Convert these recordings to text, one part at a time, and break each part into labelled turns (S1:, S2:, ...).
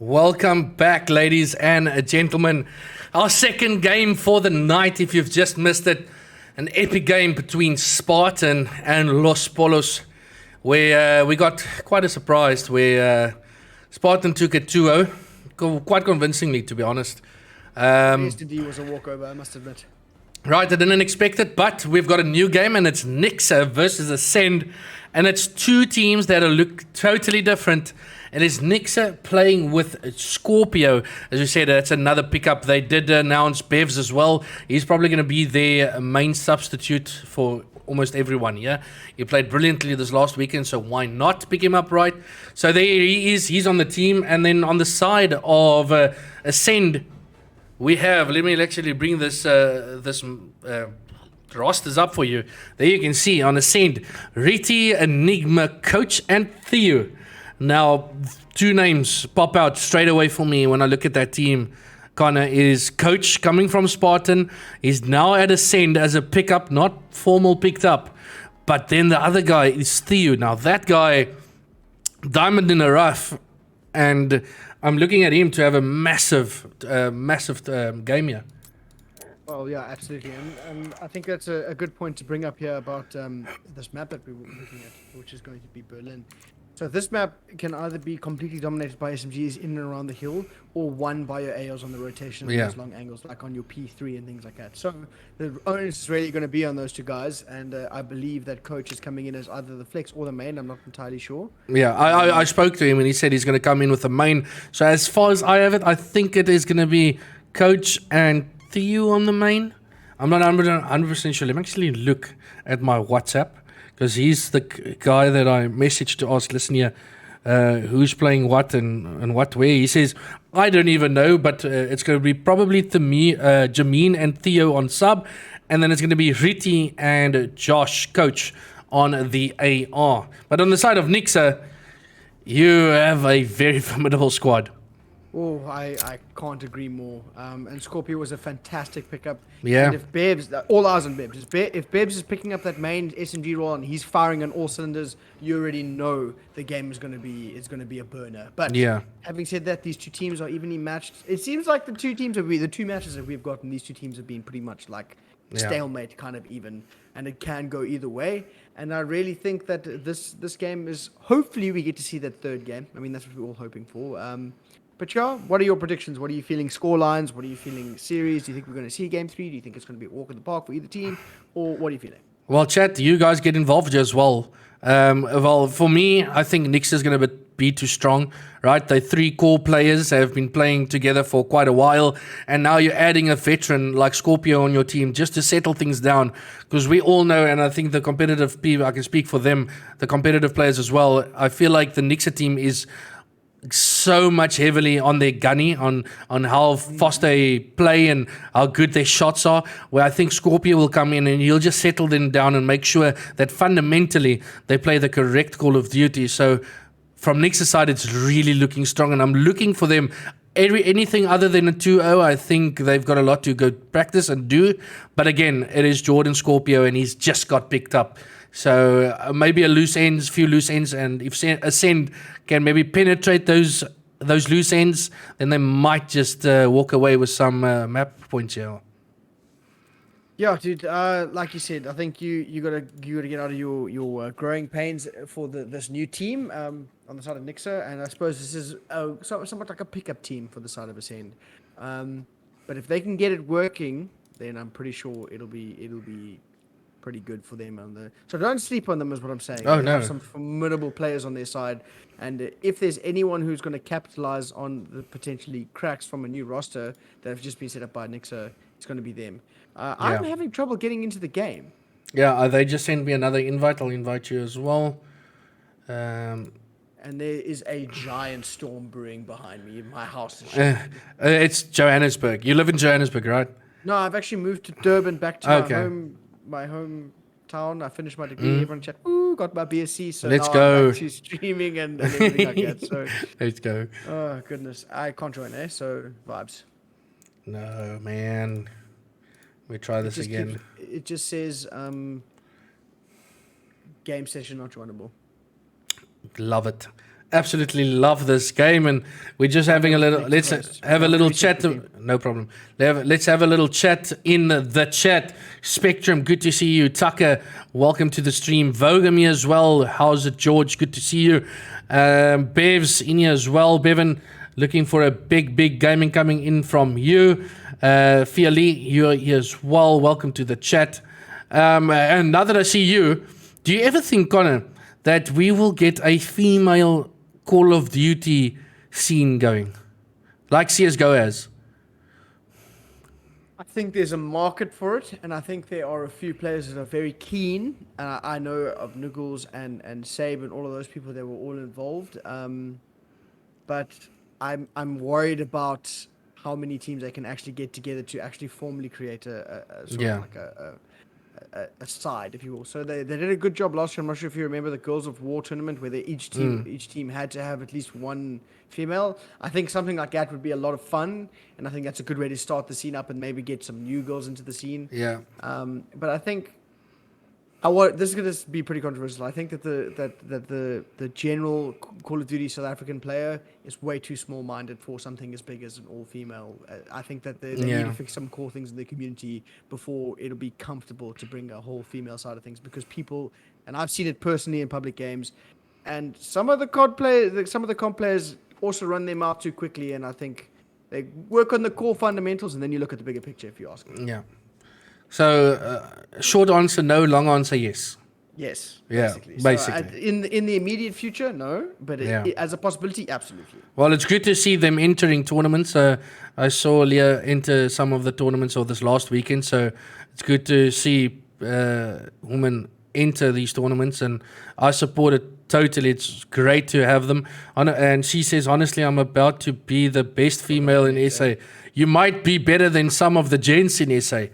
S1: Welcome back, ladies and gentlemen. Our second game for the night, if you've just missed it, an epic game between Spartan and Los Polos, where we got quite a surprise, where Spartan took it 2-0, quite convincingly, to be honest.
S2: Yesterday was a walkover, I must admit.
S1: Right, I didn't expect it, but we've got a new game, and it's Nixuh versus Ascend, and it's two teams that look totally different. It is Nixuh playing with Scorpio. As you said, that's another pickup. They did announce Bevs as well. He's probably going to be their main substitute for almost everyone, yeah? He played brilliantly this last weekend, so why not pick him up, right? So there he is. He's on the team. And then on the side of Ascend, we have, let me actually bring this rosters up for you. There you can see on Ascend, Riti, Enigma, Coach, and Theo. Now, two names pop out straight away for me when I look at that team. Connor is Coach coming from Spartan. He's now at Ascend as a pickup, not formal picked up. But then the other guy is Theo. Now, that guy, diamond in the rough. And I'm looking at him to have a massive game here.
S2: Oh, yeah, absolutely. And I think that's a good point to bring up here about this map that we were looking at, which is going to be Berlin. So this map can either be completely dominated by SMGs in and around the hill, or won by your AOs on the rotation of those long angles, like on your P3 and things like that. So the onus is really going to be on those two guys, and I believe that Coach is coming in as either the flex or the main. I'm not entirely sure.
S1: Yeah, I spoke to him and he said he's going to come in with the main. So as far as I have it, I think it is going to be Coach and Theo on the main. I'm not 100% sure. Let me actually look at my WhatsApp, because he's the guy that I messaged to ask, listen here, who's playing what and what where. He says, I don't even know, but it's going to be probably Jameen and Theo on sub, and then it's going to be Riti and Josh, Coach, on the AR. But on the side of Nixuh, you have a very formidable squad.
S2: Oh, I can't agree more. And Scorpio was a fantastic pickup.
S1: Yeah.
S2: And if Bebs, all eyes on Bebs. If Bebs is picking up that main SMG role and he's firing on all cylinders, you already know the game is going to be a burner. But
S1: yeah,
S2: having said that, these two teams are evenly matched. It seems like the two matches that we've gotten, these two teams have been pretty much like stalemate, kind of even, and it can go either way. And I really think that this game is, hopefully we get to see that third game. I mean, that's what we're all hoping for. But yeah, what are your predictions? What are you feeling score lines? What are you feeling series? Do you think we're going to see game 3? Do you think it's going to be a walk in the park for either team? Or what are you feeling?
S1: Well, chat, you guys get involved as well. Well, for me, I think Nixuh is going to be too strong, right? The three core players have been playing together for quite a while, and now you're adding a veteran like Scorpio on your team just to settle things down, because we all know, and I think the competitive people, I can speak for them, the competitive players as well, I feel like the Nixuh team is so much heavily on their gunny, on how fast they play and how good their shots are, where I think Scorpio will come in and he'll just settle them down and make sure that fundamentally they play the correct Call of Duty. So from Nixuh's side, it's really looking strong, and I'm looking for them. Anything other than a 2-0, I think they've got a lot to go practice and do. But again, it is Jordan Scorpio, and he's just got picked up. So maybe few loose ends, and if Ascend can maybe penetrate those loose ends, then they might just walk away with some map points here.
S2: Yeah, dude. Like you said, I think you gotta get out of your growing pains for this new team on the side of Nixuh, and I suppose this is somewhat like a pickup team for the side of Ascend. But if they can get it working, then I'm pretty sure it'll be pretty good for them so don't sleep on them, is what I'm saying.
S1: Oh,
S2: they
S1: no.
S2: have some formidable players on their side, and if there's anyone who's going to capitalize on the potentially cracks from a new roster that have just been set up by Nixuh, it's going to be them. I'm having trouble getting into the game.
S1: Yeah, they just sent me another invite. I'll invite you as well.
S2: And there is a giant storm brewing behind me. My house is shaking.
S1: It's Johannesburg. You live in Johannesburg, right?
S2: No, I've actually moved to Durban, back to my hometown. I finished my degree. Everyone chat. Ooh, got my BSc. So
S1: let's
S2: now
S1: go.
S2: I'm back to streaming and everything like that. So
S1: let's go.
S2: Oh goodness, I can't join. So vibes.
S1: No, man. We try this again.
S2: It just says game session not joinable.
S1: Love it. absolutely love this game, and we're just having a little. Let's have a little chat. No problem. Let's have a little chat in the chat. Spectrum, good to see you. Tucker, welcome to the stream. Vogami as well. How's it, George? Good to see you. Bev's in here as well. Bevan, looking for a big gaming coming in from you. Fia Lee, you're here as well. Welcome to the chat. And now that I see you, do you ever think, Connor, that we will get a female Call of Duty scene going, like CSGO has?
S2: I think there's a market for it, and I think there are a few players that are very keen. I know of Nuggles and Sabe and all of those people that were all involved. But I'm worried about how many teams they can actually get together to actually formally create a sort of like a side, if you will. So they did a good job last year. I'm not sure if you remember the Girls of War tournament where each team had to have at least one female. I think something like that would be a lot of fun, and I think that's a good way to start the scene up and maybe get some new girls into the scene.
S1: Yeah.
S2: But I think this is going to be pretty controversial. I think that the general Call of Duty South African player is way too small-minded for something as big as an all-female. I think that they need to fix some core things in the community before it'll be comfortable to bring a whole female side of things. Because people, and I've seen it personally in public games, and some of the comp players also run their mouth too quickly, and I think they work on the core fundamentals, and then you look at the bigger picture, if you ask me.
S1: Yeah. So, short answer, no. Long answer, yes.
S2: Yes.
S1: Yeah, basically.
S2: So, in the immediate future, no. But as a possibility, absolutely.
S1: Well, it's good to see them entering tournaments. I saw Leah enter some of the tournaments of this last weekend. So it's good to see women enter these tournaments. And I support it totally. It's great to have them. And she says, honestly, I'm about to be the best female in SA. You might be better than some of the gents in SA.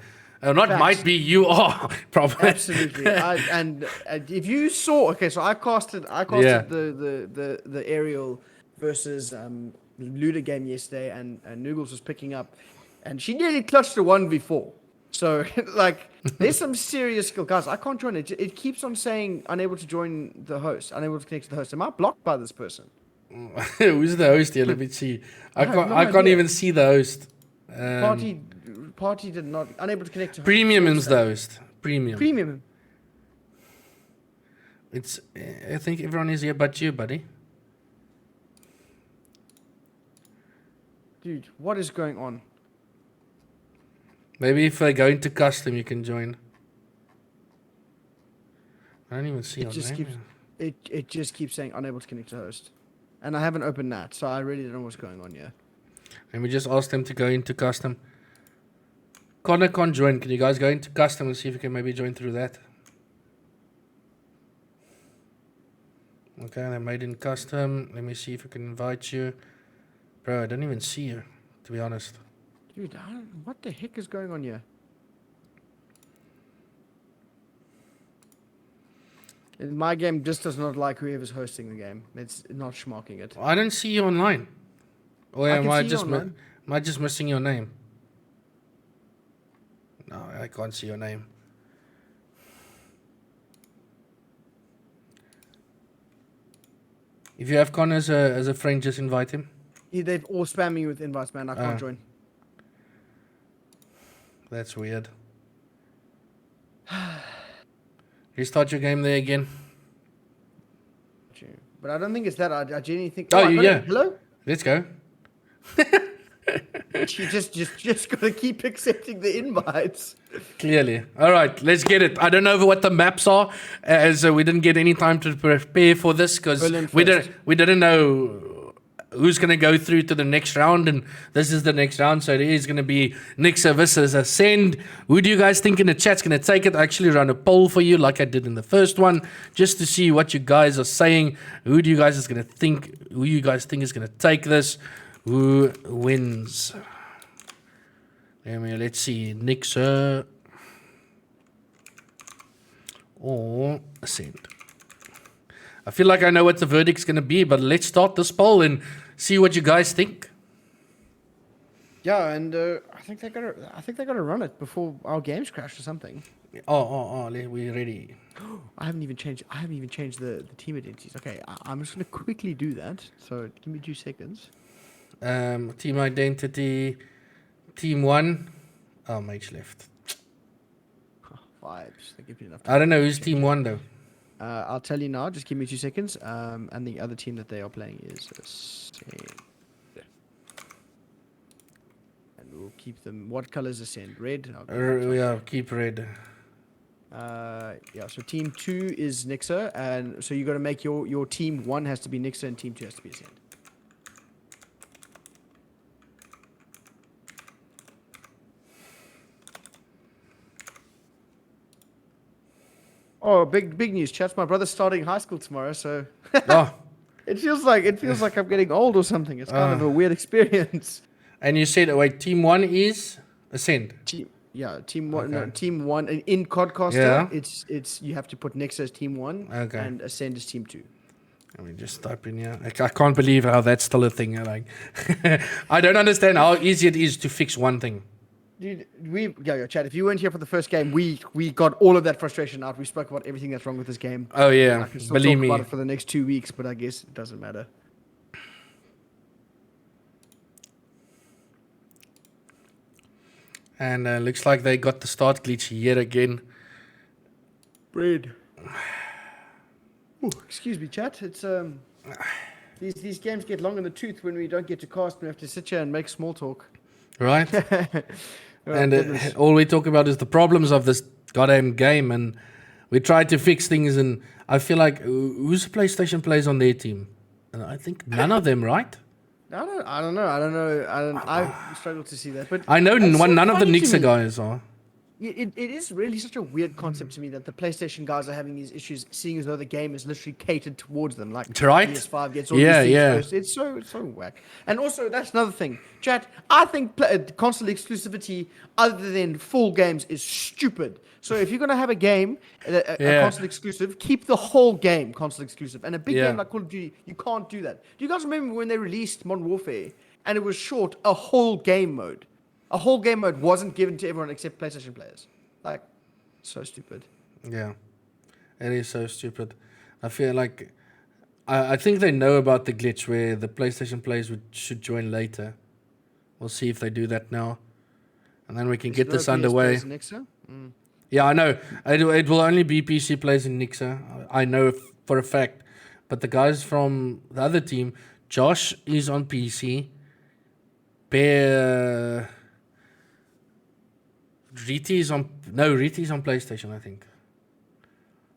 S1: Not Facts. Might be, you are probably.
S2: Absolutely. And if you saw, so I casted the aerial versus Luda game yesterday, and Noogles was picking up, and she nearly clutched a 1v4. So there's some serious skill, guys. I can't join it. It keeps on saying unable to join the host, unable to connect to the host. Am I blocked by this person?
S1: Who's the host here? Let me see. I can't even see the host.
S2: Party did not unable to connect to
S1: Premium is the host. Premium. It's. I think everyone is here but you, buddy.
S2: Dude, what is going on?
S1: Maybe if I go into custom, you can join. I don't even see
S2: it just keeps saying unable to connect to host, and I haven't opened that, so I really don't know what's going on here.
S1: And we just asked them to go into custom. Connor can't join. Can you guys go into custom and see if you can maybe join through that? Okay, they made in custom. Let me see if I can invite you. Bro, I don't even see you, to be honest.
S2: Dude, what the heck is going on here? My game just does not like whoever's hosting the game. It's not schmocking it.
S1: I don't see you online. Or am I just missing your name? No, I can't see your name. If you have Connor as a friend, just invite him.
S2: They've all spammed me with invites, man. I can't join.
S1: That's weird. Restart your game there again.
S2: But I don't think it's that. I genuinely think...
S1: Hello? Let's go.
S2: You just gotta keep accepting the invites.
S1: Clearly. All right, let's get it. I don't know what the maps are, as we didn't get any time to prepare for this because we didn't know who's going to go through to the next round, and this is the next round, so it is going to be Nixuh versus Ascend. Who do you guys think in the chat's going to take it? I actually run a poll for you like I did in the first one, just to see what you guys are saying. Who do you guys think is going to take this? Who wins? Let's see. Nixuh or Ascend. I feel like I know what the verdict's going to be, but let's start this poll and see what you guys think.
S2: Yeah, and I think they gotta run it before our games crash or something.
S1: We ready.
S2: I haven't even changed the team identities. Okay, I'm just gonna quickly do that. So give me 2 seconds.
S1: Team identity, team 1. Oh, mage left.
S2: Vibes. That gives me enough
S1: I
S2: time
S1: don't know
S2: to
S1: who's
S2: change
S1: team
S2: it.
S1: 1 though.
S2: I'll tell you now. Just give me 2 seconds. And the other team that they are playing is Ascend. And we'll keep them. What color is Ascend? Red.
S1: Yeah, keep red.
S2: Yeah. So team 2 is Nixuh, and so you got to make your team 1 has to be Nixuh, and team 2 has to be Ascend. Oh, big news, chaps! My brother's starting high school tomorrow, so
S1: Oh,
S2: it feels like I'm getting old or something. It's kind of a weird experience.
S1: and you said, wait, team 1 is Ascend.
S2: Team 1, no,
S1: Okay.
S2: team 1 in Codcaster.
S1: Yeah.
S2: It's you have to put Nixuh as team 1,
S1: Okay.
S2: and Ascend as team 2.
S1: Let me just type in here. I can't believe how that's still a thing. Like, I don't understand how easy it is to fix one thing.
S2: Dude, chat. If you weren't here for the first game, we got all of that frustration out. We spoke about everything that's wrong with this game.
S1: Oh yeah,
S2: I can still
S1: believe
S2: talk
S1: me.
S2: about it for the next 2 weeks, but I guess it doesn't matter.
S1: And looks like they got the start glitch yet again.
S2: Bread. Ooh, excuse me, chat. It's these games get long in the tooth when we don't get to cast and we have to sit here and make small talk.
S1: Right?
S2: Oh,
S1: And
S2: goodness.
S1: all we talk about is the problems of this goddamn game, and we try to fix things. And I feel like who's PlayStation plays on their team? And I think none of them, right?
S2: I don't know. I struggle to see that, but
S1: I know
S2: it's so
S1: none of the
S2: funny to
S1: Nixuh
S2: me.
S1: guys are.
S2: It is really such a weird concept to me that the PlayStation guys are having these issues, seeing as though the game is literally catered towards them. Like
S1: Right?
S2: PS5 gets all
S1: Yeah,
S2: these things
S1: yeah.
S2: first. It's so whack. And also, that's another thing, chat. I think console exclusivity, other than full games, is stupid. So if you're gonna have a game, a
S1: Yeah.
S2: console exclusive, keep the whole game console exclusive. And a big
S1: Yeah.
S2: game like Call of Duty, you can't do that. Do you guys remember when they released Modern Warfare and it was short a whole game mode? A whole game mode wasn't given to everyone except PlayStation players. Like, so stupid.
S1: Yeah, it is so stupid. I feel like I think they know about the glitch where the PlayStation players should join later. We'll see if they do that now, and then we can get this underway.
S2: Nixuh? Mm.
S1: Yeah, I know. It will only be PC players in Nixuh. I know for a fact. But the guys from the other team, Josh is on PC. Riti's on PlayStation, I think.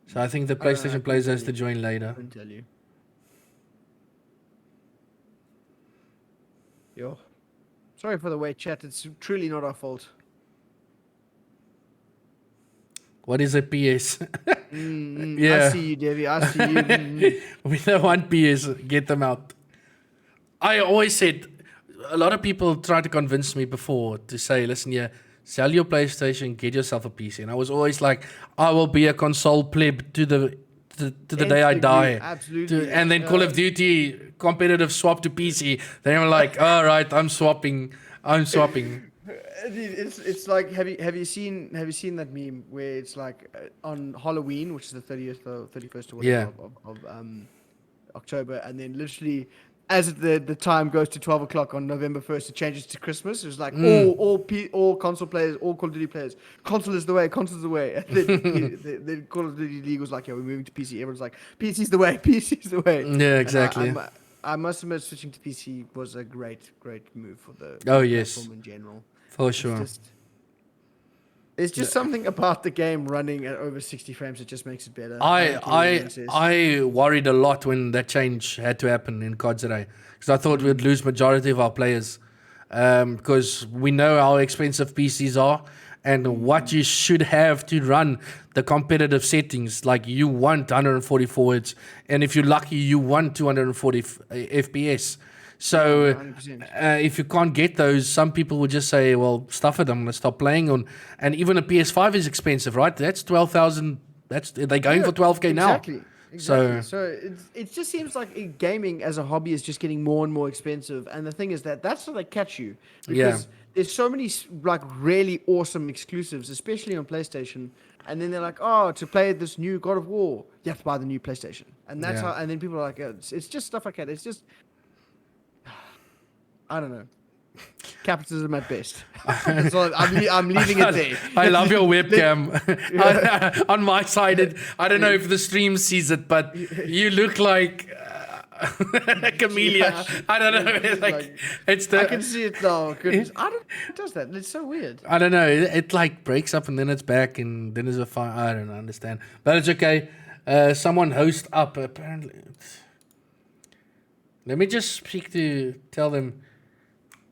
S1: So I think the
S2: I don't know, I
S1: PlayStation
S2: couldn't
S1: players
S2: tell
S1: has
S2: you.
S1: to join
S2: I
S1: later.
S2: couldn't tell you. Yo. Sorry for the wait, chat. It's truly not our fault.
S1: What is a PS?
S2: I see you, Devi. I see you.
S1: We don't want PS. Get them out. I always said, a lot of people tried to convince me before to say, listen here, sell your PlayStation, get yourself a PC. And I was always like, I will be a console pleb to the day I die.
S2: Absolutely.
S1: And then Call of Duty competitive swap to PC. Then I'm like, all right, I'm swapping.
S2: It's like have you seen that meme where it's like on Halloween, which is the 30th or 31st or whatever of October, and then literally as the time goes to 12 o'clock on November 1st, it changes to Christmas. It's like all console players, all Call of Duty players, console is the way, console is the way. And then the Call of Duty League was like, yeah, we're moving to PC. Everyone's like, PC's the way, PC's the way.
S1: Yeah, exactly.
S2: And I must admit, switching to PC was a great move for the
S1: yes.
S2: platform in general.
S1: For sure.
S2: It's just something about the game running at over 60 frames that just makes it better.
S1: I worried a lot when that change had to happen in COD today, because I thought we'd lose majority of our players, because we know how expensive PCs are and what you should have to run the competitive settings. Like, you want 144 hertz, and if you're lucky, you want 240 FPS. So if you can't get those, some people would just say, well, stuff it, I'm going to stop playing on. And even a PS5 is expensive, right? That's 12,000. They're going for 12K now.
S2: Exactly. So it just seems like gaming as a hobby is just getting more and more expensive. And the thing is that's how they catch you because there's so many like really awesome exclusives, especially on PlayStation. And then they're like, oh, to play this new God of War, you have to buy the new PlayStation. And that's how. And then people are like, it's just stuff like that. It's just, I don't know. Capitalism at best. So I'm leaving it there.
S1: I love your webcam. On my side, I don't know if the stream sees it, but you look like a chameleon.
S2: Yeah.
S1: I don't know. Like it's the.
S2: I can see it now. Goodness. I don't know who does that. It's so weird.
S1: I don't know. It like breaks up and then it's back and then there's a fire. I don't understand, but it's okay. Someone host up apparently. Let me just tell them.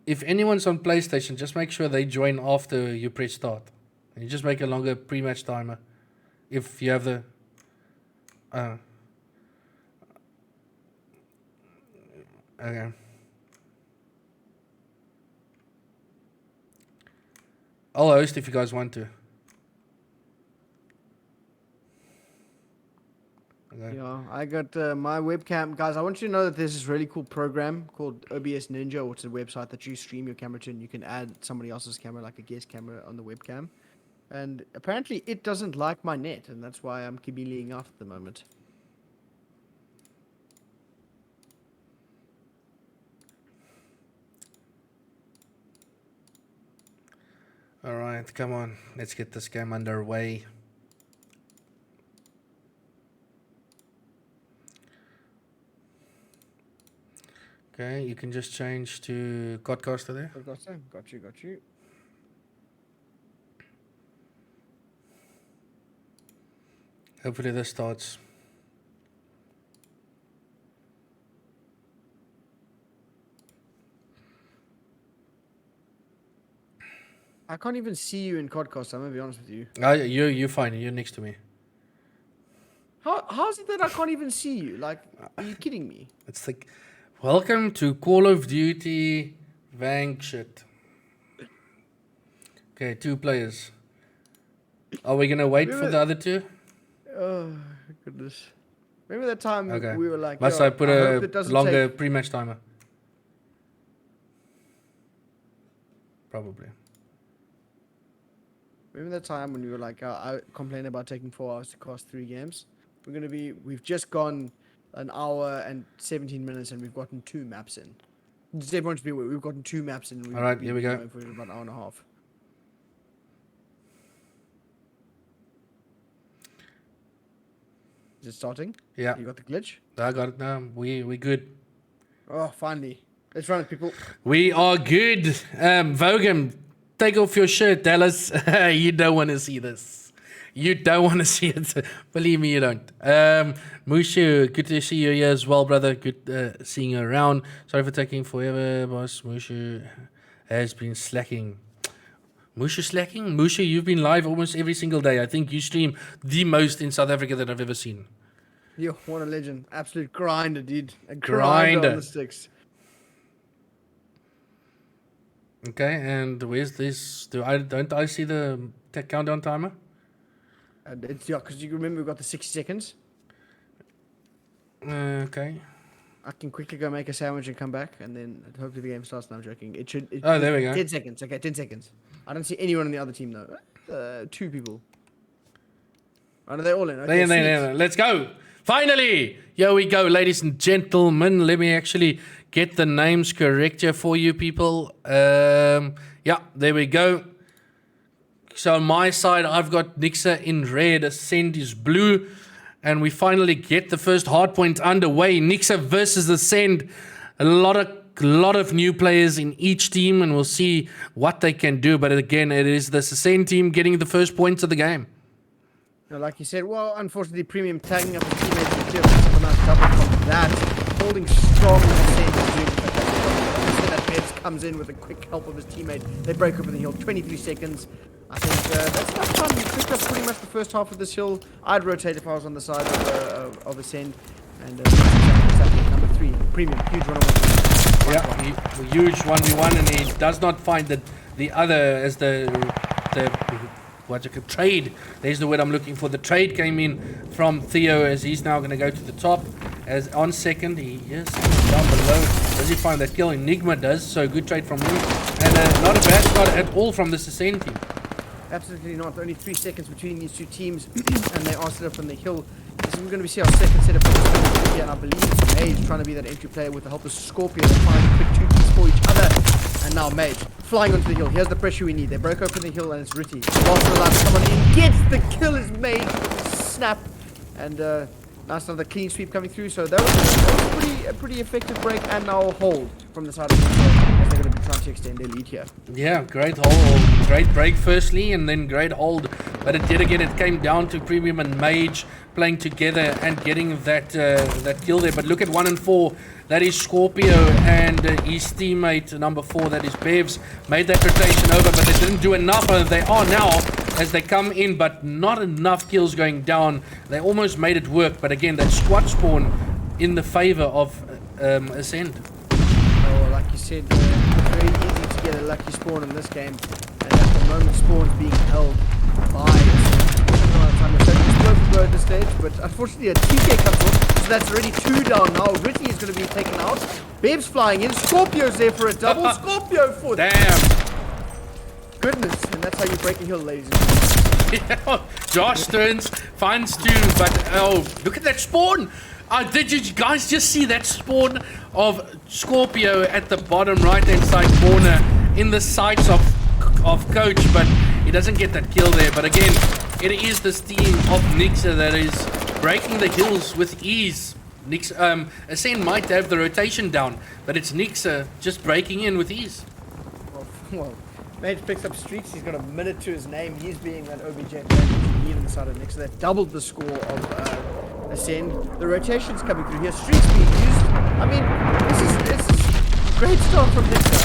S1: If anyone's on PlayStation, just make sure they join after you press start. And you just make a longer pre-match timer. If you have the... okay. I'll host if you guys want to. Okay.
S2: Yeah, I got my webcam. Guys, I want you to know that there's this really cool program called OBS Ninja, which is a website that you stream your camera to, and you can add somebody else's camera, like a guest camera, on the webcam. And apparently it doesn't like my net, and that's why I'm chameleoning off at the moment.
S1: Alright, come on. Let's get this game underway. Okay, you can just change to Codcaster there.
S2: Got you.
S1: Hopefully this starts.
S2: I can't even see you in Codcast, I'm gonna be honest with you.
S1: You're fine. You're next to me.
S2: How's it that I can't even see you? Like, are you kidding me?
S1: It's like, welcome to Call of Duty Vank shit. Okay, 2 players. Are we gonna wait for the other 2?
S2: Oh, goodness. Remember that time we were like...
S1: Must I put a longer pre-match timer? Probably.
S2: Remember that time when we were like, I complained about taking 4 hours to cast 3 games? We've just gone an hour and 17 minutes and we've gotten 2 maps in. Just everyone should be aware, we've gotten 2 maps in.
S1: All right, here we go.
S2: For about an hour and a half. Is it starting?
S1: Yeah.
S2: You got the glitch?
S1: I got it now. We good.
S2: Oh, finally. Let's run it, people.
S1: We are good. Vogam, take off your shirt, Dallas. You don't want to see this. You don't want to see it. Believe me, you don't. Mushu, good to see you here as well, brother. Good seeing you around. Sorry for taking forever, boss. Mushu has been slacking. Mushu slacking? Mushu, you've been live almost every single day. I think you stream the most in South Africa that I've ever seen.
S2: Yo, what a legend. Absolute grinder, dude. A
S1: Grinder
S2: on the sticks.
S1: Okay, and where's this? Don't I see the countdown timer?
S2: And it's because you remember we've got the 60 seconds.
S1: Okay.
S2: I can quickly go make a sandwich and come back, and then hopefully the game starts. No, I'm joking.
S1: Oh, there we go.
S2: 10 seconds. Okay, 10 seconds. I don't see anyone on the other team though. 2 people. Oh, no, they're all in. Okay,
S1: They let's go. Finally, here we go, ladies and gentlemen. Let me actually get the names correct here for you people. Yeah, there we go. So on my side, I've got Nixuh in red, Ascend is blue, and we finally get the first hardpoint underway. Nixuh versus Ascend. A lot of new players in each team, and we'll see what they can do. But again, it is the Ascend team getting the first points of the game.
S2: Like you said, well, unfortunately, Premium tagging up his teammates in the field. A nice double from that. Holding strong in the same that Beds comes in with a quick help of his teammate. They break open the hill, 23 seconds. I think that's enough time. We picked up pretty much the first half of this hill. I'd rotate if I was on the side of Ascend. And number 3, Premium, huge runaway.
S1: Yeah, huge 1v1, and he does not find the other as the what's it, trade. There's the word I'm looking for. The trade came in from Theo as he's now going to go to the top. As on second, he is down below. Does he find that kill? Enigma does, so good trade from him. And not a bad start at all from this Ascend team.
S2: Absolutely not. Only 3 seconds between these two teams, and they are set up on the hill. This is going to see our second setup for this here, and I believe it's Mage trying to be that entry player with the help of Scorpio. They're trying to pick 2 pieces for each other, and now Mage flying onto the hill. Here's the pressure we need. They broke open the hill, and it's Ritty. Lost the line, someone in, gets the kill, is made, snap, and nice another clean sweep coming through. So that was a pretty effective break, and now a hold from the side of the hill, as they're going to be trying to extend their lead here.
S1: Yeah, great hold, great break firstly, and then great hold. But it did again. It came down to Premium and Mage playing together and getting that kill there. But look at 1 and 4. That is Scorpio and his teammate number 4. That is Bevs. Made that rotation over, but they didn't do enough. They are now as they come in, but not enough kills going down. They almost made it work, but again, that squad spawn in the favor of Ascend.
S2: Oh, like you said, it's very easy to get a lucky spawn in this game, and at the moment, spawn's being held by explosive blow at this stage, but unfortunately a TK comes off, so that's already 2 down now. Ritty is going to be taken out. Bev's flying in. Scorpio's there for a double. Scorpio for
S1: damn
S2: goodness, and that's how you break a hill, ladies and gentlemen.
S1: Yeah, Josh turns, finds 2, but oh, look at that spawn. Did you guys just see that spawn of Scorpio at the bottom right hand side corner in the sights of Coach, but he doesn't get that kill there. But again, it is this team of Nixuh that is breaking the hills with ease. Ascend might have the rotation down, but it's Nixuh just breaking in with ease.
S2: Well, Mage picks up streaks. He's got a minute to his name. He's being that OBJ player on the side of Nixuh. That doubled the score of Ascend. The rotation's coming through here. Streaks being used. I mean, this is great start from Nixuh.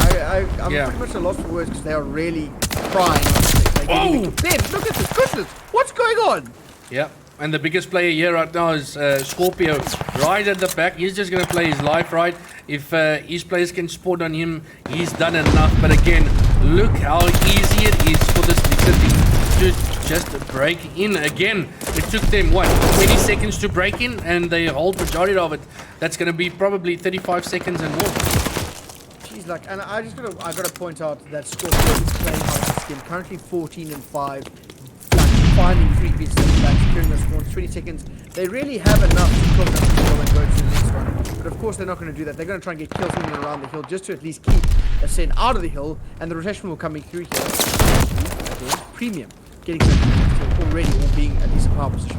S2: I'm pretty much at a loss for words because they are really crying. Oh! Look at this! Goodness! What's going on?
S1: Yeah, and the biggest player here right now is Scorpio, right at the back. He's just going to play his life right. If his players can spawn on him, he's done enough. But again, look how easy it is for this Nixuh team to just break in again. It took them, 20 seconds to break in, and they hold majority of it. That's going to be probably 35 seconds and more.
S2: Like, and I gotta point out that Scorpio is playing hard this game. Currently 14 and 5, like finding 3 pieces of the back, securing those spawns, 20 seconds. They really have enough to cook up the hill and go to the next one. But of course they're not going to do that. They're going to try and get kills in and around the hill just to at least keep Ascend out of the hill, and the rotation will coming through here. Premium getting already all being at least a power position.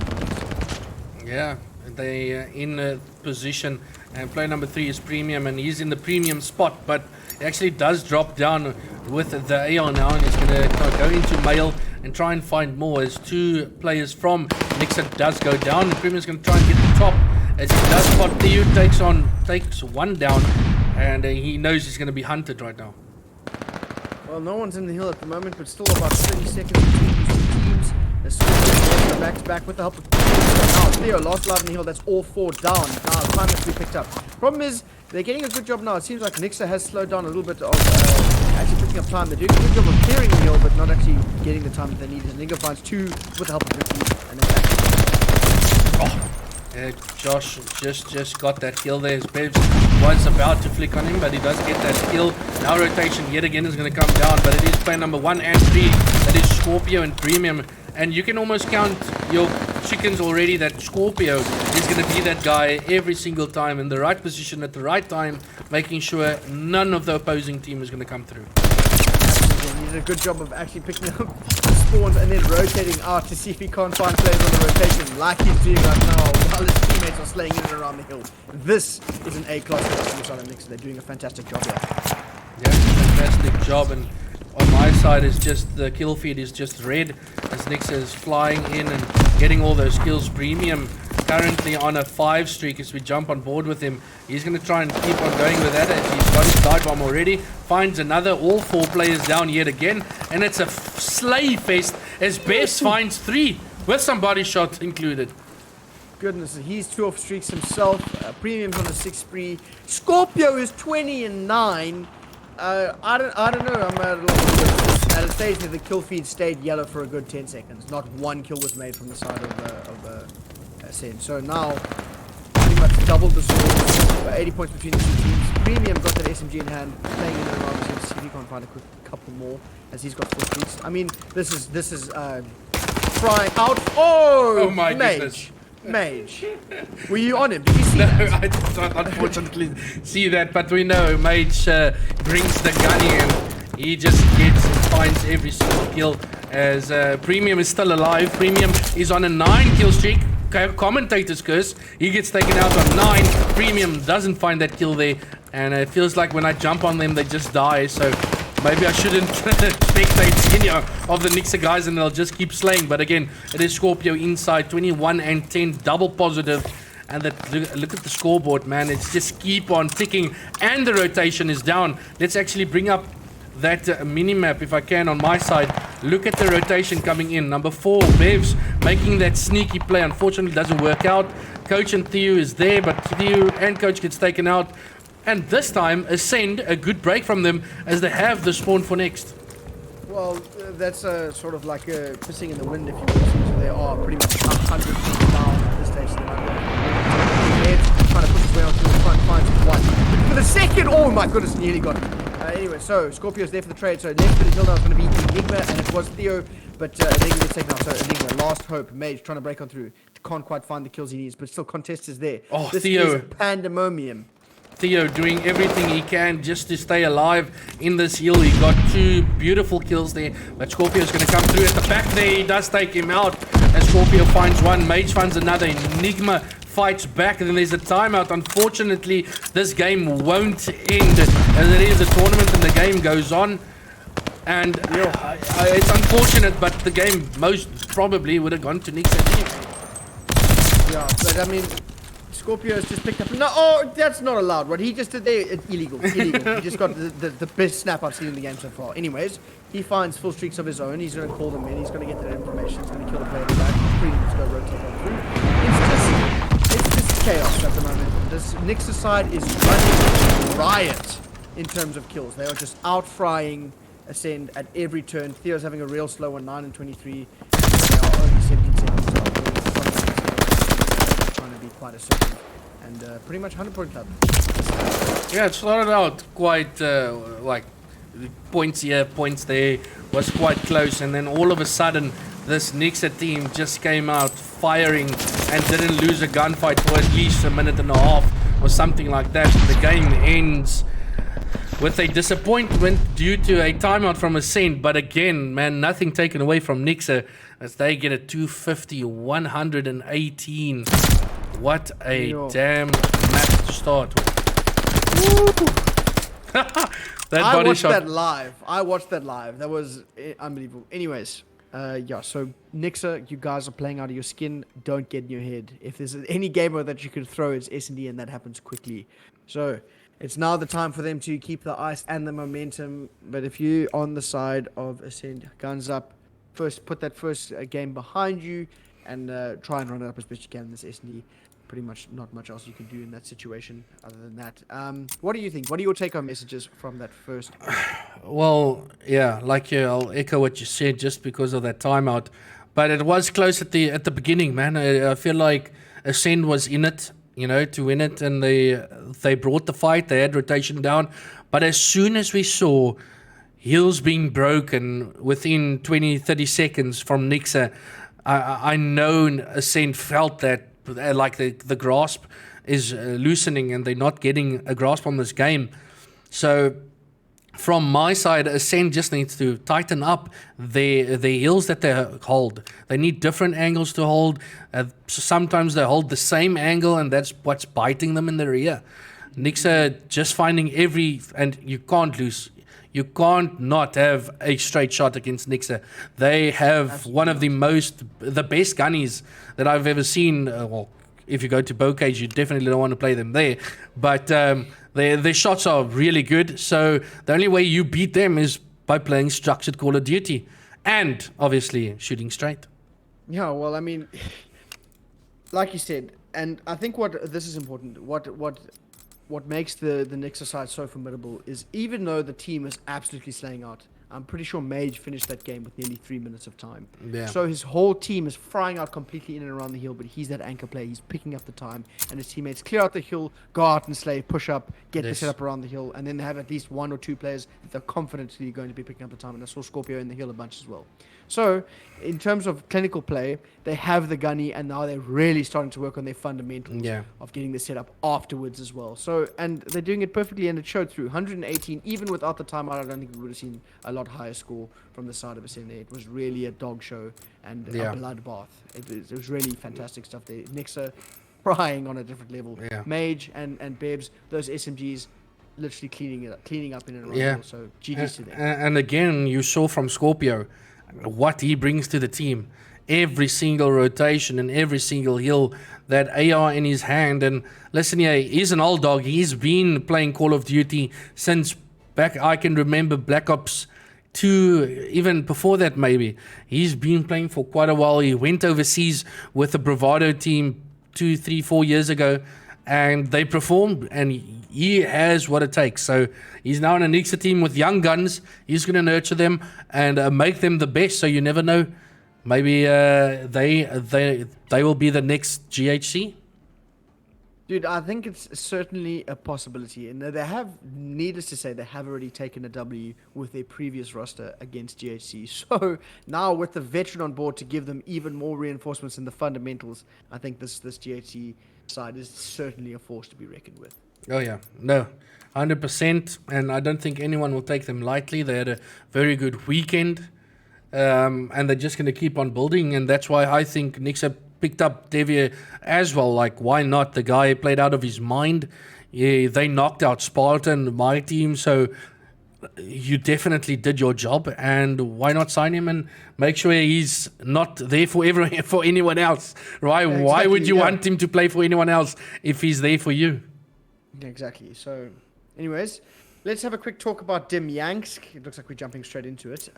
S1: Yeah, they in position, and player number 3 is Premium, and he's in the Premium spot, but he actually does drop down with the AR now, and he's going to go into Male and try and find more as 2 players from Nixuh does go down. Premium's going to try and get the top as he does spot Theo, takes 1 down, and he knows he's going to be hunted right now.
S2: Well, no one's in the hill at the moment, but still about 30 seconds between these 2 teams. The Swifties go back to back with the help of now Theo lost live in the hill. That's all 4 down. Now time has to be picked up. Problem is, they're getting a good job now. It seems like Nixuh has slowed down a little bit of actually picking up time. They're doing a good job of clearing the hill, but not actually getting the time that they need. And Nigga finds 2 with the help of Ricky, and then back.
S1: Josh just got that kill there. His Bevs was about to flick on him, but he does get that kill. Now rotation yet again is going to come down, but it is player number 1 and 3. That is Scorpio and Premium. And you can almost count your chickens already that Scorpio is going to be that guy every single time in the right position at the right time, making sure none of the opposing team is going to come through.
S2: Absolutely. He did a good job of actually picking up spawns and then rotating out to see if he can't find players on the rotation like he's doing right now while his teammates are slaying in and around the hill. This is an A-class from the side of Nixuh. They're doing a fantastic job here.
S1: Yeah, fantastic job. And on my side is just the kill feed is just red as Nixuh is flying in and getting all those kills. Premium currently on a 5 streak as we jump on board with him. He's going to try and keep on going with that as he's got his dive bomb already. Finds another, all 4 players down yet again. And it's a slay fest as Best finds 3 with some body shots included.
S2: Goodness, he's 2 off streaks himself. Premium's on a 6 spree. Scorpio is 20 and 9. I don't know. I'm at a stage that the kill feed stayed yellow for a good 10 seconds. Not one kill was made from the side of Ascend. So now, pretty much doubled the score. 80 points between the two teams. Premium got that SMG in hand, playing in and around. Let's see if he can find a quick couple more, as he's got 4 streaks. I mean, this is frying out. Oh
S1: my
S2: Mage.
S1: goodness.
S2: Mage. Were you on him? Did you see
S1: No,
S2: that?
S1: I did not unfortunately see that, but we know Mage brings the gunny and he just gets and finds every single kill as Premium is still alive. Premium is on a 9 kill streak. Commentator's curse. He gets taken out on 9. Premium doesn't find that kill there, and it feels like when I jump on them, they just die. So maybe I shouldn't spectate any of the Nixuh guys, and they'll just keep slaying. But again, it is Scorpio inside, 21 and 10, double positive. And look at the scoreboard, man. It's just keep on ticking, and the rotation is down. Let's actually bring up that mini-map if I can on my side. Look at the rotation coming in. Number 4, Bevs making that sneaky play. Unfortunately, doesn't work out. Coach and Theo is there, but Theo and Coach gets taken out. And this time, Ascend, a good break from them as they have the spawn for next.
S2: Well, that's sort of like pissing in the wind, if you will. So they are pretty much 100 feet down at this stage. So they're trying to push his way onto the front, finds one. For the second, oh my goodness, nearly got it. Anyway, so Scorpio's there for the trade. So next bit until now is going to be Enigma, and it was Theo, but Enigma gets taken out. So Enigma, last hope. Mage trying to break on through. Can't quite find the kills he needs, but still contest is there.
S1: Oh,
S2: this
S1: Theo.
S2: is pandemonium.
S1: Theo doing everything he can just to stay alive in this hill. He got 2 beautiful kills there, but Scorpio's going to come through at the back there. He does take him out, and Scorpio finds one. Mage finds another. Enigma fights back, and then there's a timeout. Unfortunately, this game won't end as it is a tournament and the game goes on. And it's unfortunate, but the game most probably would have gone to Nixuh.
S2: Yeah, but I mean, Scorpio's just picked up. No, oh, that's not allowed. What he just did there, it's illegal. Illegal. He just got the best snap I've seen in the game so far. Anyways, he finds full streaks of his own. He's going to call them in. He's going to get that information. He's going to kill the player in the back. Pretty much go rotate on through. It's just chaos at the moment. This Nixuh side is running riot in terms of kills. They are just out-frying Ascend at every turn. Theo's having a real slow one, 9 and 23. They are only 17 seconds out. Trying to be quite assertive. And pretty much 100-point club.
S1: Yeah, it started out quite like points here, points there, was quite close, and then all of a sudden this Nixuh team just came out firing and didn't lose a gunfight for at least a minute and a half or something like that. The game ends with a disappointment due to a timeout from Ascend, but again, man, nothing taken away from Nixuh as they get a 250, 118. What a damn match to start with.
S2: I watched that live. That was unbelievable. Anyways, yeah, so Nixuh, you guys are playing out of your skin. Don't get in your head. If there's any game mode that you could throw, it's S&D, and that happens quickly. So it's now the time for them to keep the ice and the momentum. But if you on the side of Ascend, guns up, first put that first game behind you and try and run it up as best you can in this S&D. Pretty much not much else you can do in that situation other than that. What do you think? What are your take-home messages from that first?
S1: Well, yeah, like you, I'll echo what you said just because of that timeout. But it was close at the beginning, man. I feel like Ascend was in it, you know, to win it, and they brought the fight. They had rotation down. But as soon as we saw hills being broken within 20, 30 seconds from Nixuh, I know Ascend felt that like the grasp is loosening and they're not getting a grasp on this game. So from my side, Ascend just needs to tighten up the hills that they hold. They need different angles to hold. Sometimes they hold the same angle, and that's what's biting them in the rear. Nixuh just finding and you can't lose. You can't not have a straight shot against Nixuh. They have Absolutely one of the best gunnies that I've ever seen. Well, if you go to Bocage, you definitely don't want to play them there. But their shots are really good. So the only way you beat them is by playing structured Call of Duty. And, obviously, shooting straight.
S2: Yeah, well, I mean, like you said, and I think this is important, what what makes the Nixuh side so formidable is even though the team is absolutely slaying out, I'm pretty sure Mage finished that game with nearly 3 minutes of time.
S1: Yeah.
S2: So his whole team is frying out completely in and around the hill, but he's that anchor player. He's picking up the time, and his teammates clear out the hill, go out and slay, push up, get the setup around the hill, and then they have at least 1 or 2 players that they're confidently going to be picking up the time. And I saw Scorpio in the hill a bunch as well. So, in terms of clinical play, they have the gunny, and now they're really starting to work on their fundamentals of getting the setup afterwards as well. So, and they're doing it perfectly, and it showed through. 118, even without the timeout, I don't think we would have seen a lot higher score from the side of Ascende. It was really a dog show and a bloodbath. It was really fantastic stuff there. Nixuh frying on a different level.
S1: Yeah.
S2: Mage and Bebs, those SMGs, literally cleaning up in and around the hill. So, GG's to them.
S1: And again, you saw from Scorpio what he brings to the team. Every single rotation and every single hill, that AR in his hand. And listen here, he's an old dog. He's been playing Call of Duty since back, I can remember Black Ops 2, even before that maybe. He's been playing for quite a while. He went overseas with the Bravado team 2, 3, 4 years ago, and they performed, and he has what it takes. So he's now in a Nixuh team with young guns. He's going to nurture them and make them the best. So you never know. Maybe they will be the next GHC.
S2: Dude, I think it's certainly a possibility. And they have, needless to say, they have already taken a W with their previous roster against GHC. So now with the veteran on board to give them even more reinforcements in the fundamentals, I think this GHC side is certainly a force to be reckoned with.
S1: Oh, yeah. No, 100%. And I don't think anyone will take them lightly. They had a very good weekend. And they're just going to keep on building. And that's why I think Nixuh picked up Devier as well. Like, why not? The guy played out of his mind. Yeah, they knocked out Spartan, my team. So you definitely did your job. And why not sign him and make sure he's not there for anyone else, right? Yeah, exactly, why would you want him to play for anyone else if he's there for you?
S2: Exactly. So, anyways, let's have a quick talk about Demyansk. It looks like we're jumping straight into it.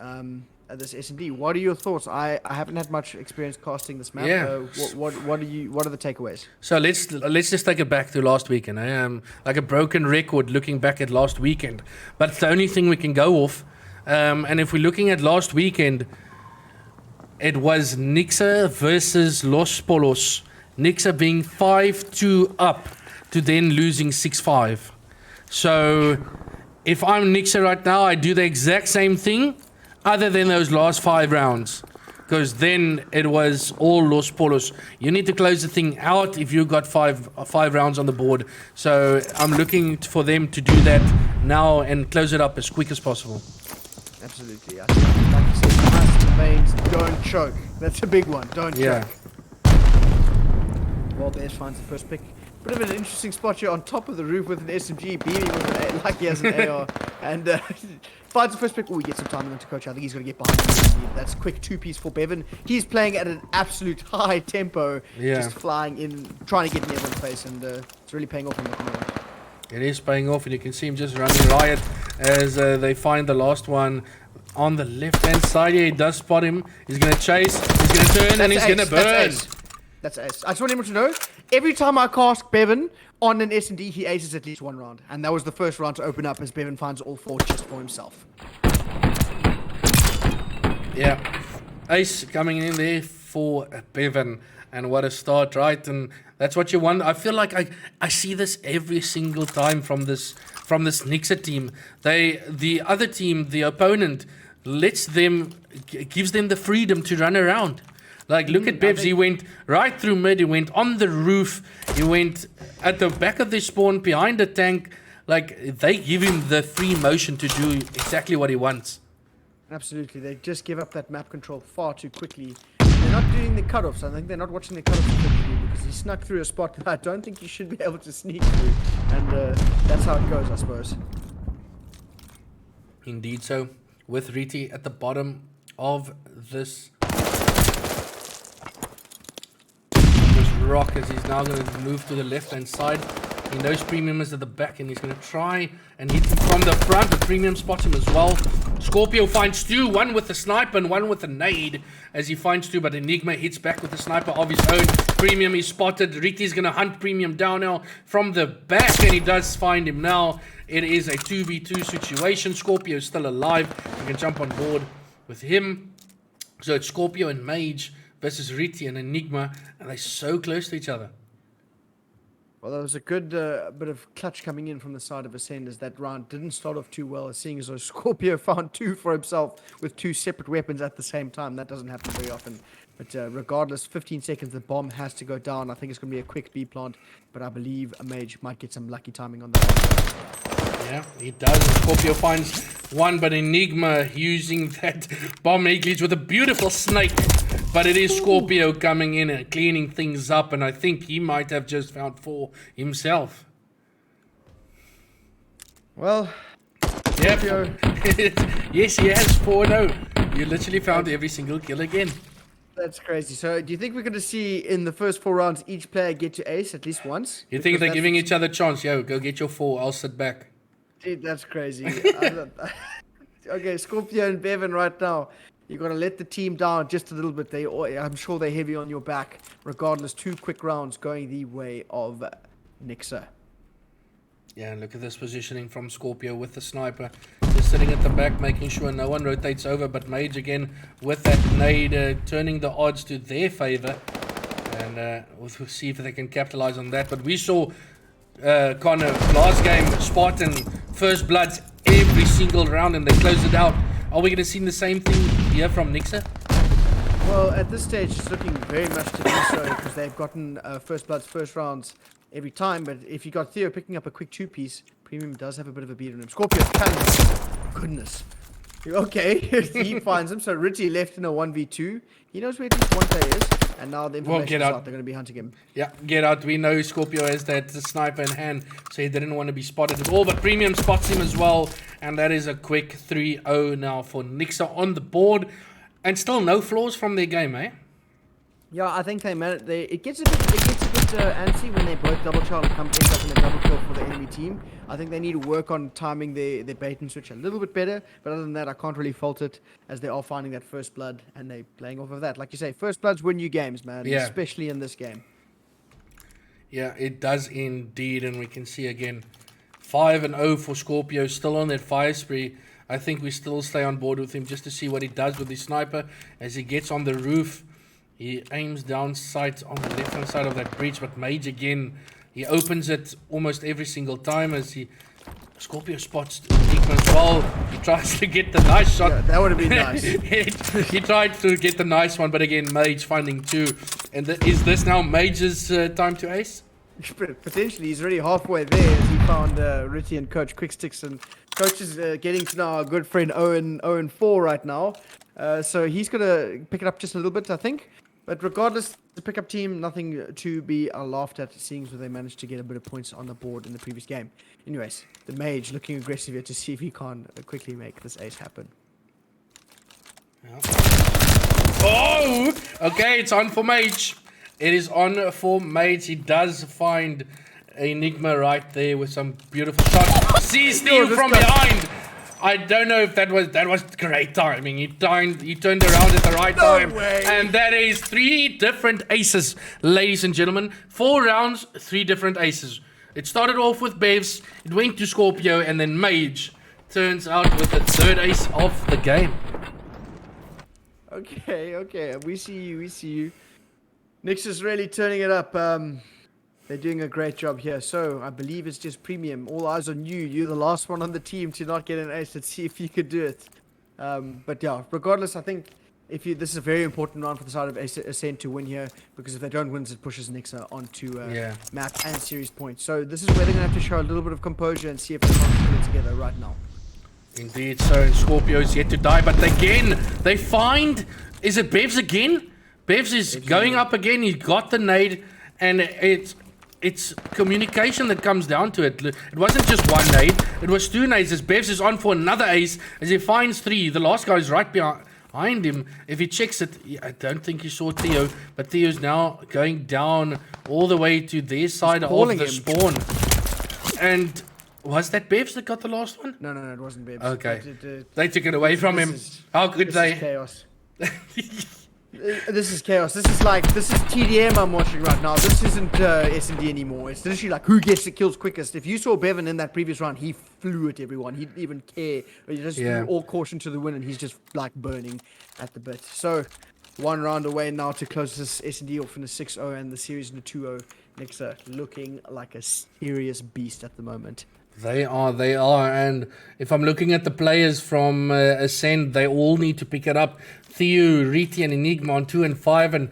S2: This S&D. What are your thoughts? I haven't had much experience casting this map.
S1: Yeah.
S2: What are the takeaways?
S1: So let's just take it back to last weekend. I am like a broken record looking back at last weekend, but it's the only thing we can go off. And if we're looking at last weekend, it was Nixuh versus Los Polos. Nixuh being 5-2 up to then losing 6-5. So if I'm Nixuh right now, I do the exact same thing, other than those last 5 rounds, because then it was all Los Polos. You need to close the thing out if you got five rounds on the board. So I'm looking for them to do that now and close it up as quick as possible.
S2: Absolutely. I think, like you said, Master Veins, don't choke. That's a big one. Don't choke. Well, Bears finds the first pick. Bit of an interesting spot here on top of the roof with an SMG beaming with like he has an AR, and finds the first pick. Oh, he gets some time into coach. I think he's going to get behind him. That's quick 2-piece for Bevan. He's playing at an absolute high tempo, just flying in, trying to get in everyone's face, and it's really paying off in that moment.
S1: It is paying off, and you can see him just running riot as they find the last one on the left-hand side. Here, he does spot him. He's going to chase, he's going to turn, and he's going to burn.
S2: That's ace. I just want everyone to know, every time I cast Bevan on an S&D, he aces at least 1 round. And that was the first round to open up as Bevan finds all 4 just for himself.
S1: Yeah. Ace coming in there for Bevan. And what a start, right? And that's what you want. I feel like I see this every single time from this Nixuh team. The other team, the opponent, gives them the freedom to run around. Like, look at Bebs, he went right through mid, he went on the roof, he went at the back of the spawn, behind the tank. Like, they give him the free motion to do exactly what he wants.
S2: Absolutely, they just give up that map control far too quickly. They're not doing the cutoffs, I think they're not watching the cutoffs quickly because he snuck through a spot that I don't think you should be able to sneak through. And that's how it goes, I suppose.
S1: Indeed so, with Riti at the bottom of this rock as he's now going to move to the left hand side. He knows Premium is at the back, and he's going to try and hit him from the front. But Premium spots him as well. Scorpio finds Stu, one with the sniper and one with the nade as he finds Stu, but Enigma hits back with the sniper of his own. Premium is spotted. Riti's going to hunt Premium down now from the back, and he does find him now. It is a 2v2 situation. Scorpio is still alive. You can jump on board with him. So it's Scorpio and Mage versus Riti and Enigma, and they're so close to each other.
S2: Well, there was a good bit of clutch coming in from the side of Ascenders. That round didn't start off too well, seeing as though Scorpio found 2 for himself with 2 separate weapons at the same time. That doesn't happen very often. But regardless, 15 seconds, the bomb has to go down. I think it's going to be a quick B plant, but I believe a Mage might get some lucky timing on that.
S1: Yeah, he does. Scorpio finds one, but Enigma using that bomb leads with a beautiful snake. But it is Scorpio coming in and cleaning things up, and I think he might have just found 4 himself.
S2: Well,
S1: yep. Yes, he has 4-0. You literally found every single kill again.
S2: That's crazy. So, do you think we're going to see in the first 4 rounds each player get to ace at least once?
S1: You think they're giving each other a chance? Yo, go get your 4. I'll sit back.
S2: Dude, that's crazy. Okay, Scorpio and Bevan right now. You got to let the team down just a little bit. I'm sure they're heavy on your back. Regardless, 2 quick rounds going the way of Nixuh.
S1: Yeah, and look at this positioning from Scorpio with the sniper. Just sitting at the back, making sure no one rotates over. But Mage again with that nade, turning the odds to their favor. And we'll see if they can capitalize on that. But we saw Connor last game, Spartan, First Bloods every single round, and they close it out. Are we going to see the same thing here from Nixuh?
S2: Well, at this stage, it's looking very much to do so because they've gotten First Bloods, first rounds every time. But if you got Theo picking up a quick 2-piece, Premium does have a bit of a beat on him. Scorpio, goodness. Okay, he finds him. So Ritty left in a 1v2. He knows where at least one player is. And now the information is out. They're going to be hunting him.
S1: Yeah, get out. We know Scorpio has that sniper in hand, so he didn't want to be spotted at all. But Premium spots him as well. And that is a quick 3-0 now for Nixuh on the board. And still no flaws from their game, eh?
S2: Yeah, I think it gets a bit antsy when they both double child and come end up in a double kill for the enemy team. I think they need to work on timing their bait and switch a little bit better. But other than that, I can't really fault it as they are finding that first blood and they're playing off of that. Like you say, first bloods win you games, man. Yeah. Especially in this game.
S1: Yeah, it does indeed. And we can see again 5-0 for Scorpio, still on that fire spree. I think we still stay on board with him just to see what he does with his sniper as he gets on the roof. He aims down sight on the left-hand side of that breach, but Mage again, he opens it almost every single time as Scorpio spots Enigma as well. He tries to get the nice shot.
S2: Yeah, that would have been nice.
S1: He tried to get the nice one, but again, Mage finding 2. And is this now Mage's time to ace?
S2: Potentially, he's already halfway there as he found Ritty and Coach Quicksticks. And Coach is getting to know our good friend Owen 4 right now. So he's going to pick it up just a little bit, I think. But regardless, the pickup team, nothing to be laughed at, seeing as they managed to get a bit of points on the board in the previous game. Anyways, the Mage looking aggressive here to see if he can quickly make this ace happen.
S1: Yeah. Oh! Okay, it's on for Mage. It is on for Mage. He does find Enigma right there with some beautiful shots. See steal from behind. I don't know if that was great timing. He turned around at the right time.
S2: Way.
S1: And that is 3 different aces, ladies and gentlemen. 4 rounds, 3 different aces. It started off with Bevs, it went to Scorpio, and then Mage turns out with the 3rd ace of the game.
S2: Okay. We see you. Nixuh's really turning it up. They're doing a great job here. So I believe it's just Premium. All eyes on you. You're the last one on the team to not get an ace. Let's see if you could do it. But yeah, regardless, I think this is a very important round for the side of Ascent to win here, because if they don't win, it pushes Nixuh onto map and series points. So this is where they're going to have to show a little bit of composure and see if they can put it together right now. Indeed.
S1: So Scorpio's yet to die, but again, they find... Is it Bevs again? Bevs is going up again. He got the nade, and it's communication that comes down to it. It wasn't just one nade, it was 2 nades as Bevs is on for another ace as he finds 3. The last guy is right behind him. If he checks it, I don't think he saw Theo, but Theo's now going down all the way to their side of the spawn. and was that Bevs that got the last one?
S2: No, it wasn't Bebs.
S1: Okay. They took it away from him. How could
S2: This
S1: they?
S2: is chaos. This is chaos. This is TDM I'm watching right now. This isn't S&D anymore. It's literally like who gets the kills quickest. If you saw Bevan in that previous round, he flew at everyone. He didn't even care. He just threw all caution to the wind, and he's just like burning at the bit. So, one round away now to close this S&D off in a 6-0 and the series in a 2-0. Nixuh looking like a serious beast at the moment.
S1: They are. And if I'm looking at the players from Ascend, they all need to pick it up. Theo, Riti, and Enigma on 2 and 5, and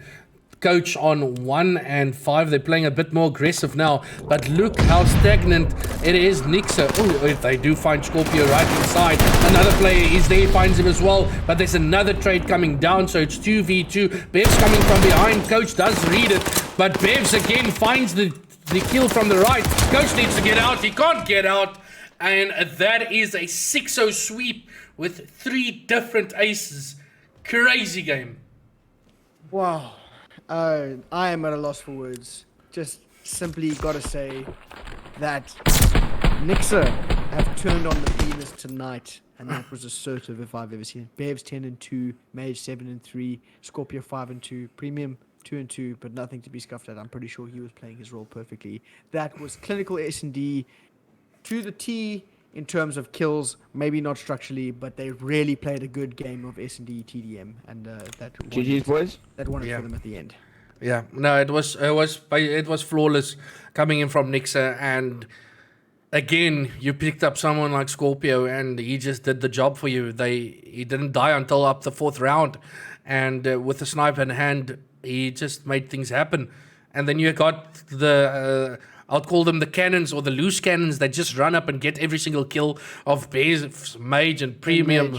S1: Coach on 1 and 5. They're playing a bit more aggressive now, but look how stagnant it is. Nixuh, oh, they do find Scorpio right inside. Another player is there, finds him as well, but there's another trade coming down, so it's 2v2. Bevs coming from behind. Coach does read it, but Bevs again finds the kill from the right. Coach needs to get out. He can't get out. And that is a 6-0 sweep with 3 different aces. Crazy game.
S2: Wow. I am at a loss for words. Just simply got to say that Nixuh have turned on the Venus tonight. And that was assertive if I've ever seen it. Bevs 10 and 2, Mage 7 and 3, Scorpio 5 and 2, Premium 2 and 2, but nothing to be scuffed at. I'm pretty sure he was playing his role perfectly. That was clinical S&D to the T in terms of kills, maybe not structurally, but they really played a good game of S&D TDM, and that
S3: GG's boys.
S2: That won it for them at the end.
S1: Yeah, no, it was flawless coming in from Nixuh, and again, you picked up someone like Scorpio, and he just did the job for you. He didn't die until up the 4th round, and with the sniper in hand, he just made things happen. And then you got the I'll call them the cannons or the loose cannons that just run up and get every single kill of Bevs, Mage, and Premium.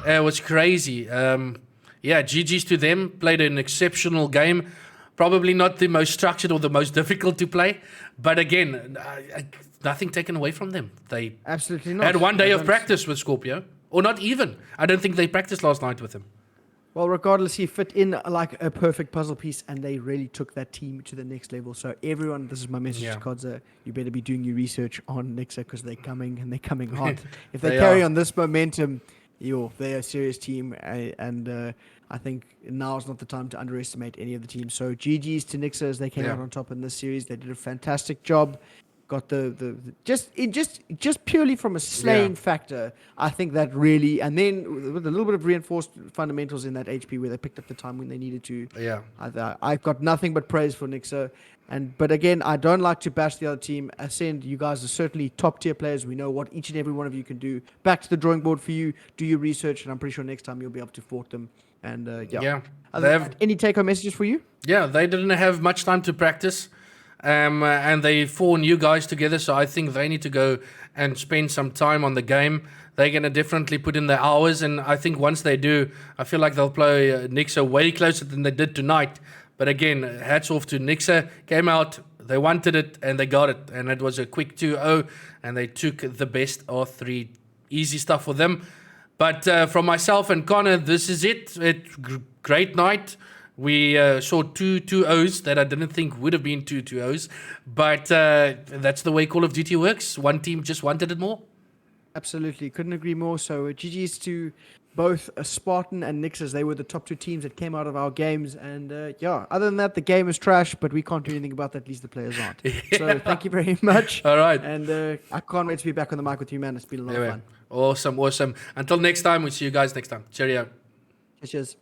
S1: It was crazy. GG's to them. Played an exceptional game. Probably not the most structured or the most difficult to play, but again, nothing taken away from them. They
S2: absolutely not.
S1: Had 1 day of practice with Scorpio, or not even. I don't think they practiced last night with him.
S2: Well, regardless, he fit in like a perfect puzzle piece, and they really took that team to the next level. So everyone, this is my message to Kodza, you better be doing your research on Nixuh because they're coming, and they're coming hard. If they carry on this momentum, they're a serious team, and I think now is not the time to underestimate any of the teams. So GG's to Nixuh as they came out on top in this series. They did a fantastic job. Got just purely from a slaying factor, I think that really, and then with a little bit of reinforced fundamentals in that HP where they picked up the time when they needed to.
S1: Yeah,
S2: I've got nothing but praise for Nixuh, but again, I don't like to bash the other team. Ascend, you guys are certainly top tier players. We know what each and every one of you can do. Back to the drawing board for you. Do your research, and I'm pretty sure next time you'll be able to thwart them. And any take-home messages for you? Yeah,
S1: they didn't have much time to practice. And they 4 new guys together, so I think they need to go and spend some time on the game. They're going to definitely put in their hours, and I think once they do, I feel like they'll play Nixuh way closer than they did tonight. But again, hats off to Nixuh. Came out, they wanted it, and they got it. And it was a quick 2-0, and they took the best of 3. Easy stuff for them. But from myself and Connor, this is it. Great night. We saw 2 2-0s that I didn't think would have been 2 2-0s, but that's the way Call of Duty works. One team just wanted it more.
S2: Absolutely, couldn't agree more. So GG's to both Spartan and Nixuh. They were the top 2 teams that came out of our games, and other than that, the game is trash, but we can't do anything about that. At least the players aren't. So thank you very much.
S1: All right,
S2: and I can't wait to be back on the mic with you, man. It's been a lot of fun.
S1: Awesome. Until next time, we'll see you guys next time. Cheerio.
S2: Cheers.